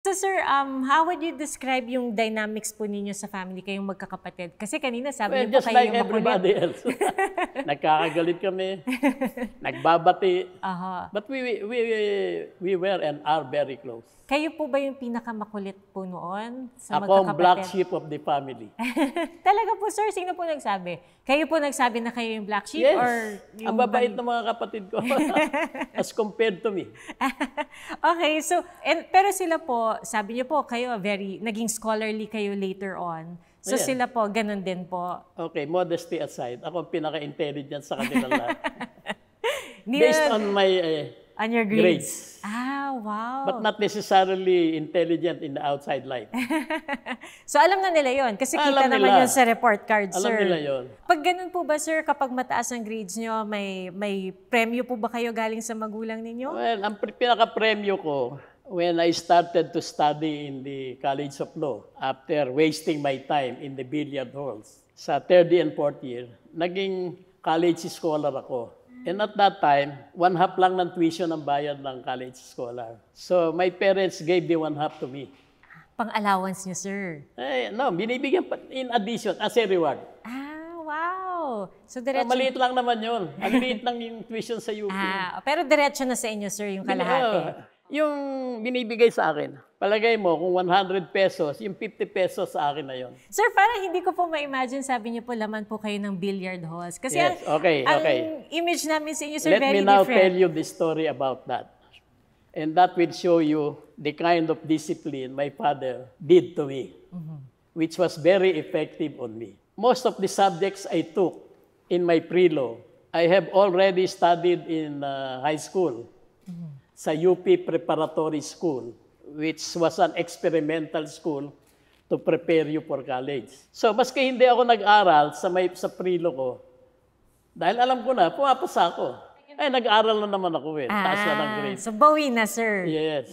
So sir, how would you describe yung dynamics po ninyo sa family, kayong magkakapatid? Kasi kanina sabi niyo po Just kayo like yung makulit. everybody else. Nagkakagalit kami, nagbabati. Aha. But we were and are very close. Kayo po ba yung pinakamakulit po noon sa Ako ang black magkakapatid? sheep of the family. Talaga po sir, sino po nagsabi? Kayo po nagsabi na kayo yung black sheep Yes, or yung ang babait ng mga kapatid ko as compared to me. Okay, so pero sila po, sabi niyo po kayo naging scholarly kayo later on. So Yeah. sila po ganun din po. Okay, modesty aside, ako ang pinaka-intelligent sa kanilang lahat. Hindi Based na- on my on your grades. Ah, wow. but not necessarily intelligent in the outside life. So alam na nila yon kasi kita Alam naman nila. yun sa report card, Alam sir. nila yun. Pag ganun po ba, sir, kapag mataas ang grades nyo, may premyo po ba kayo galing sa magulang ninyo? Well, ang pinaka-premyo ko, when I started to study in the College of Law, after wasting my time in the billiard halls, sa third and fourth year, naging college scholar ako. And at that time, 1/2 lang ng tuition ang bayad ng college scholar. So my parents gave the 1/2 to me. Pang-allowance nyo, sir. No, binibigyan pa in addition as a reward. Ah, wow. So So, diretso. maliit lang naman yun. Ang liit lang yung tuition sa UP. Pero diretso na sa inyo, sir, yung kalahati. Yung binibigay sa akin, palagay mo kung 100 pesos, yung 50 pesos sa akin na yon. Sir, parang hindi ko po ma-imagine, sabi niyo po, laman po kayo ng billiard halls. Kasi Yes, okay. ang image namin sa inyo, sir, Let very me now different. tell you the story about that. And that will show you the kind of discipline my father did to me, which was very effective on me. Most of the subjects I took in my pre-law, I have already studied in high school, sa UP Preparatory School, which was an experimental school to prepare you for college. So, maski hindi ako nag-aral sa pre-law ko, dahil alam ko na, pumapasa ako. Ay, nag-aral na naman ako eh. Taas na ng grade. So bawi na, sir. Yes.